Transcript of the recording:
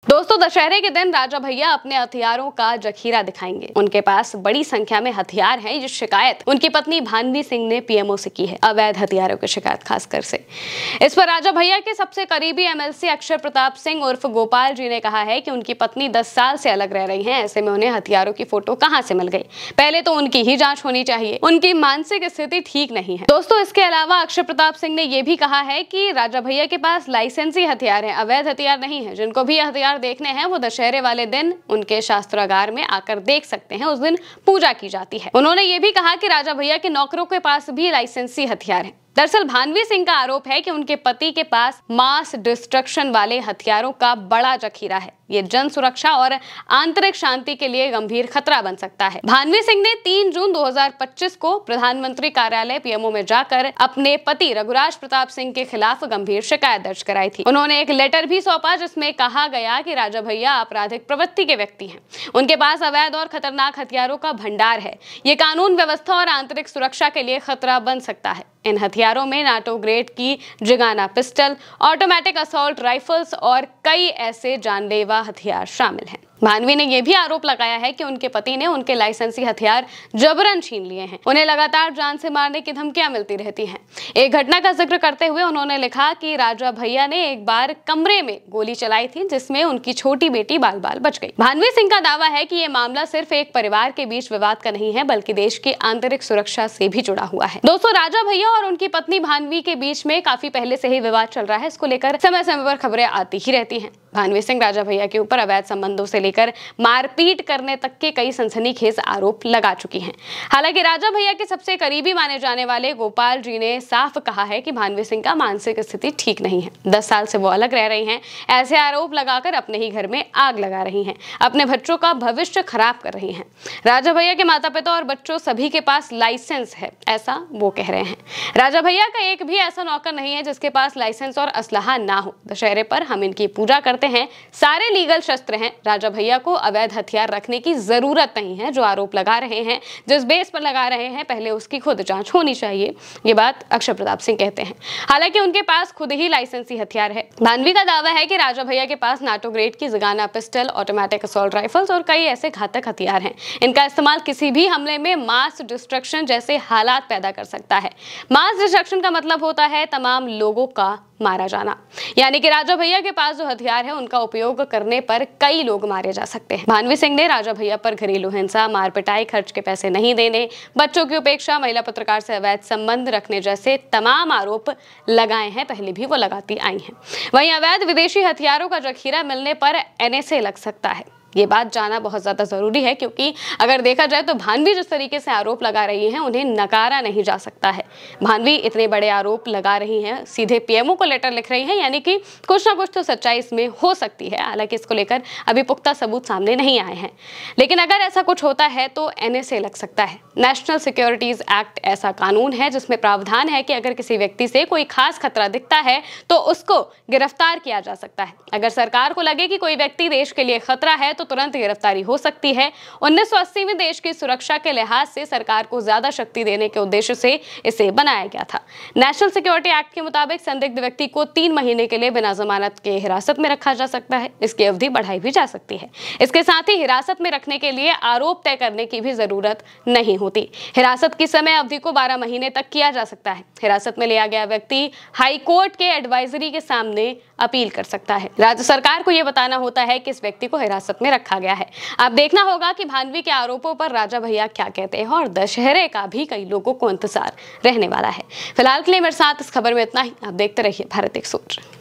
दोस्तों, दशहरे के दिन राजा भैया अपने हथियारों का जखीरा दिखाएंगे। उनके पास बड़ी संख्या में हथियार हैं। ये शिकायत उनकी पत्नी भानवी सिंह ने पीएमओ से की है, अवैध हथियारों की शिकायत खासकर से। इस पर राजा भैया के सबसे करीबी एमएलसी अक्षय प्रताप सिंह उर्फ गोपाल जी ने कहा है कि उनकी पत्नी 10 साल से अलग रह रही हैं, ऐसे में उन्हें हथियारों की फोटो कहां से मिल गई? पहले तो उनकी ही जांच होनी चाहिए। उनकी मानसिक स्थिति ठीक नहीं है। दोस्तों, इसके अलावा अक्षय प्रताप सिंह ने यह भी कहा है कि राजा भैया के पास लाइसेंसी हथियार है, अवैध हथियार नहीं है। जिनको भी हथियार देखने हैं वो दशहरे वाले दिन उनके शास्त्रागार में आकर देख सकते हैं। उस दिन पूजा की जाती है। उन्होंने ये भी कहा कि राजा भैया के नौकरों के पास भी लाइसेंसी हथियार है। दरअसल भानवी सिंह का आरोप है कि उनके पति के पास मास डिस्ट्रक्शन वाले हथियारों का बड़ा जखीरा है। ये जन सुरक्षा और आंतरिक शांति के लिए गंभीर खतरा बन सकता है। भानवी सिंह ने 3 जून 2025 को प्रधानमंत्री कार्यालय पीएमओ में जाकर अपने पति रघुराज प्रताप सिंह के खिलाफ गंभीर शिकायत दर्ज कराई थी। उन्होंने एक लेटर भी सौंपा जिसमें कहा गया कि राजा भैया आपराधिक प्रवृत्ति के व्यक्ति हैं। उनके पास अवैध और खतरनाक हथियारों का भंडार है। ये कानून व्यवस्था और आंतरिक सुरक्षा के लिए खतरा बन सकता है। इन हथियारों में नाटो ग्रेड की Zigana pistol, automatic assault rifles और कई ऐसे जानलेवा हथियार शामिल हैं। भानवी ने यह भी आरोप लगाया है कि उनके पति ने उनके लाइसेंसी हथियार जबरन छीन लिए हैं। उन्हें लगातार जान से मारने की धमकियां मिलती रहती हैं। एक घटना का जिक्र करते हुए उन्होंने लिखा कि राजा भैया ने एक बार कमरे में गोली चलाई थी जिसमें उनकी छोटी बेटी बाल बाल बच गई। भानवी सिंह का दावा है कि यह मामला सिर्फ एक परिवार के बीच विवाद का नहीं है बल्कि देश की आंतरिक सुरक्षा से भी जुड़ा हुआ है। दोस्तों, राजा भैया और उनकी पत्नी भानवी के बीच में काफी पहले से ही विवाद चल रहा है। इसको लेकर समय समय पर खबरें आती ही रहती हैं। भानवी सिंह राजा भैया के ऊपर अवैध संबंधों से लेकर मारपीट करने तक के कई सनसनीखेज आरोप लगा चुकी हैं। हालांकि राजा भैया के सबसे करीबी माने जाने वाले गोपाल जी ने साफ कहा है कि भानवी सिंह का मानसिक स्थिति ठीक नहीं है। 10 साल से वो अलग रह रही हैं। ऐसे आरोप लगाकर अपने ही घर में आग लगा रही हैं, अपने बच्चों का भविष्य खराब कर रही हैं। राजा भैया के माता पिता और बच्चों सभी के पास लाइसेंस है, ऐसा वो कह रहे हैं। राजा भैया का एक भी ऐसा नौकर नहीं है जिसके पास लाइसेंस और असलहा ना हो। दशहरे पर हम इनकी पूजा करते हैं, सारे लीगल शस्त्र हैं। राजा भैया को अवैध हथियार रखने की जरूरत नहीं है। जो आरोप लगा रहे हैं, जिस बेस पर लगा रहे हैं, पहले उसकी खुद जांच होनी चाहिए। ये बात अक्षय प्रताप सिंह कहते हैं। हालांकि उनके पास खुद ही लाइसेंसी हथियार है। भानवी का दावा है कि राजा भैया के पास नाटो ग्रेड की Zigana pistol, automatic assault rifles और कई ऐसे घातक हथियार हैं। इनका इस्तेमाल किसी भी हमले में मास डिस्ट्रक्शन जैसे हालात पैदा कर सकता है। मास डिस्ट्रक्शन का मतलब होता है तमाम लोगों का मारा जाना, यानी कि राजा भैया के पास जो हथियार है उनका उपयोग करने पर कई लोग मारे जा सकते हैं। भानवी सिंह ने राजा भैया पर घरेलू हिंसा, मार पिटाई, खर्च के पैसे नहीं देने, बच्चों की उपेक्षा, महिला पत्रकार से अवैध संबंध रखने जैसे तमाम आरोप लगाए हैं। पहले भी वो लगाती आई हैं। वहीं अवैध विदेशी हथियारों का जखीरा मिलने पर एनएसए लग सकता है। ये बात जानना बहुत ज्यादा जरूरी है क्योंकि अगर देखा जाए तो भानवी जिस तरीके से आरोप लगा रही हैं उन्हें नकारा नहीं जा सकता है। भानवी इतने बड़े आरोप लगा रही हैं, सीधे पीएमओ को लेटर लिख रही हैं, यानी कि कुछ ना कुछ तो सच्चाई इसमें हो सकती है। हालांकि इसको लेकर अभी पुख्ता सबूत सामने नहीं आए हैं, लेकिन अगर ऐसा कुछ होता है तो एनएसए लग सकता है। नेशनल सिक्योरिटीज एक्ट ऐसा कानून है जिसमें प्रावधान है कि अगर किसी व्यक्ति से कोई खास खतरा दिखता है तो उसको गिरफ्तार किया जा सकता है। अगर सरकार को लगे कि कोई व्यक्ति देश के लिए खतरा है तो तुरंत गिरफ्तारी हो सकती है। 1980 में देश की सुरक्षा के लिहाज से सरकार को ज्यादा शक्ति देने के उद्देश्य से इसे बनाया गया था। नेशनल सिक्योरिटी एक्ट के मुताबिक संदिग्ध व्यक्ति को 3 महीने के लिए बिना जमानत के हिरासत में रखा जा सकता है। इसकी अवधि बढ़ाई भी जा सकती है। इसके साथ ही हिरासत में रखने के लिए आरोप तय करने की भी जरूरत नहीं होती। हिरासत की समय अवधि को 12 महीने तक किया जा सकता है। हिरासत में लिया गया व्यक्ति हाई कोर्ट के एडवाइजरी के सामने अपील कर सकता है। राज्य सरकार को यह बताना होता है कि इस व्यक्ति को हिरासत में रखा गया है। अब देखना होगा कि भानवी के आरोपों पर राजा भैया क्या कहते हैं और दशहरे का भी कई लोगों को इंतजार रहने वाला है। फिलहाल के लिए मेरे साथ इस खबर में इतना ही। आप देखते रहिए भारत 1 सूत्र।